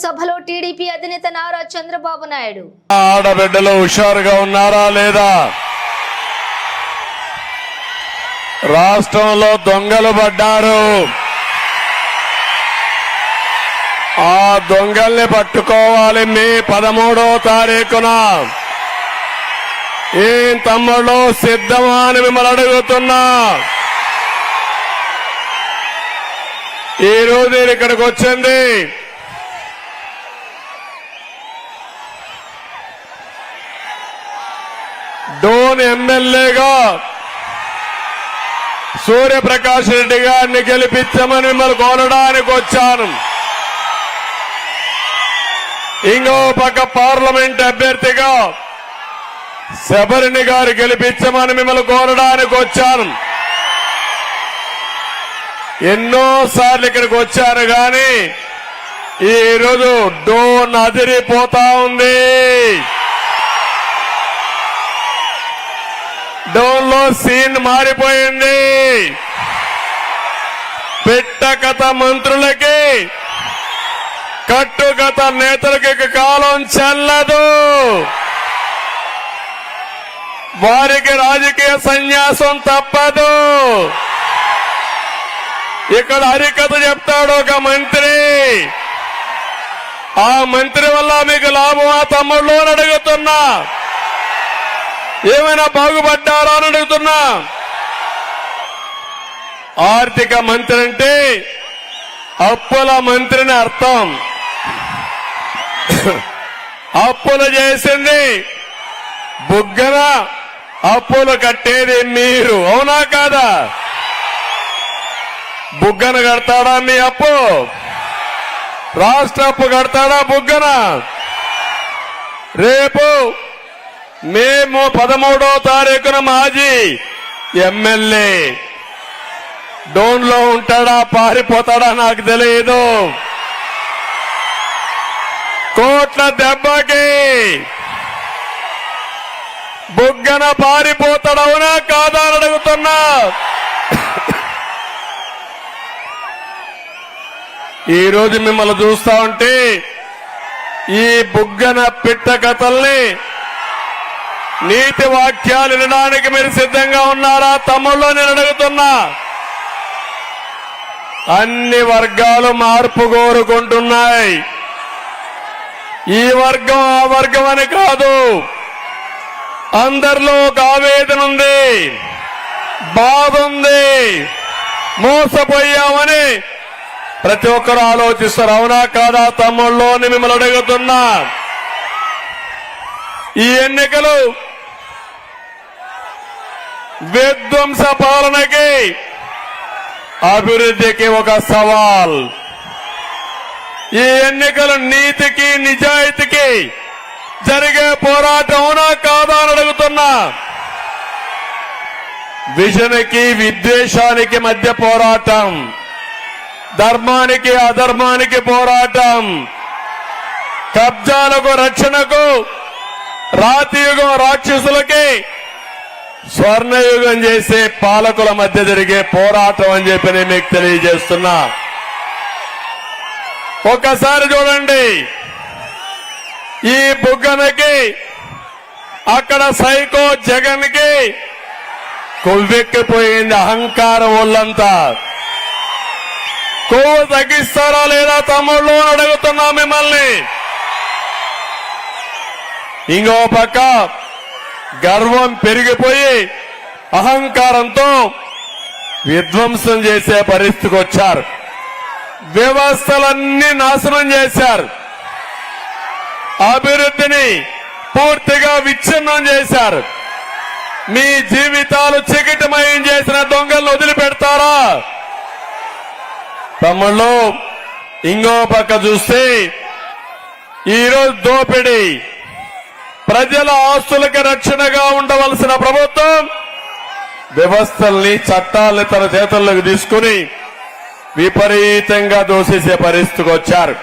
సభలో టీడీపీ అధినేత నారా చంద్రబాబు నాయుడు ఆడబిడ్డలు హుషారుగా ఉన్నారా లేదా? రాష్ట్రంలో దొంగలు పడ్డారు. ఆ దొంగల్ని పట్టుకోవాలి. మే 13వ తారీఖున ఏం తమ్ముళ్ళు సిద్ధమా అని మిమ్మల్ని అడుగుతున్నా. ఈ రోజు నేను ఇక్కడికి వచ్చింది డోన్ ఎమ్మెల్యేగా సూర్యప్రకాష్ రెడ్డి గారిని గెలిపించమని మిమ్మల్ని కోరడానికి వచ్చాను. ఇంకో పక్క పార్లమెంట్ అభ్యర్థిగా శబరిని గారు గెలిపించమని మిమ్మల్ని కోరడానికి వచ్చాను. ఎన్నోసార్లు ఇక్కడికి వచ్చారు కానీ ఈ రోజు డోన్ అదిరిపోతా ఉంది. డోన్ లో సీన్ మారిపోయింది. పిట్టకథ మంత్రులకి కట్టుకథ నేతలకి కాలం చెల్లదు. వారికి రాజకీయ సన్యాసం తప్పదు. ఇక్కడ హరికథ చెప్తాడు ఒక మంత్రి. ఆ మంత్రి వల్ల మీకు లాభమా తమ్ముళ్ళు అని అడుగుతున్నా. ఏమైనా బాగుపడ్డారా అని అడుగుతున్నా. ఆర్థిక మంత్రి అంటే అప్పుల మంత్రిని అర్థం. అప్పులు చేసింది బుగ్గన, అప్పులు కట్టేది మీరు. అవునా కాదా? బుగ్గన కడతాడా మీ అప్పు? రాష్ట్ర అప్పు కడతాడా బుగ్గన? రేపు మే 13వ తారీఖున మాజీ ఎమ్మెల్యే డోన్లో ఉంటాడా పారిపోతాడా నాకు తెలియదు. కోట్ల దెబ్బకి బుగ్గన పారిపోతాడవునా కాదా అని అడుగుతున్నా. ఈ రోజు మిమ్మల్ని చూస్తా ఉంటే ఈ బుగ్గన పిట్ట కథల్ని నీతి వాక్యాలు వినడానికి మీరు సిద్ధంగా ఉన్నారా తమ్ముళ్ళు నేను అడుగుతున్నా. అన్ని వర్గాలు మార్పు కోరుకుంటున్నాయి. ఈ వర్గం ఆ వర్గం అని కాదు. అందరిలో ఒక ఆవేదన ఉంది, బాధ ఉంది. మోసపోయామని ప్రతి ఒక్కరు ఆలోచిస్తారు. అవునా కాదా తమ్ముళ్ళు అని మిమ్మల్ని అడుగుతున్నా. ఈ ఎన్నికలు విధ్వంస పాలనకి అభివృద్ధికి ఒక సవాల్. ఈ ఎన్నికలు నీతికి నిజాయితీకి జరిగే పోరాటం. అవునా కాదా అని అడుగుతున్నా. విజన్కి విద్వేషానికి మధ్య పోరాటం, ధర్మానికి అధర్మానికి పోరాటం, కబ్జాలకు రక్షణకు, రాతియుగం రాక్షసులకి స్వర్ణయుగం చేసే పాలకుల మధ్య జరిగే పోరాటం అని చెప్పి నేను మీకు తెలియజేస్తున్నా. ఒక్కసారి చూడండి, ఈ బుగ్గనకి అక్కడ సైకో జగన్ కి కొవ్వెక్కిపోయింది అహంకారం ఒళ్ళంతా. కొవ్వు తగ్గిస్తారా లేదా తమ్ముళ్ళు అని అడుగుతున్నా మిమ్మల్ని. ఇంకో పక్క గర్వం పెరిగిపోయి అహంకారంతో విధ్వంసం చేసే పరిస్థితికి వచ్చారు. వ్యవస్థలన్నీ నాశనం చేశారు. అభివృద్ధిని పూర్తిగా విచ్ఛిన్నం చేశారు. మీ జీవితాలు చికిటమయం చేసిన దొంగలను వదిలిపెడతారా తమ్ముళ్ళు? ఇంకో పక్క చూస్తే ఈరోజు దోపిడీ, ప్రజల ఆస్తులకు రక్షణగా ఉండవలసిన ప్రభుత్వం వ్యవస్థల్ని చట్టాలని తన చేతుల్లోకి తీసుకుని విపరీతంగా దోసేసే పరిస్థితికి వచ్చారు.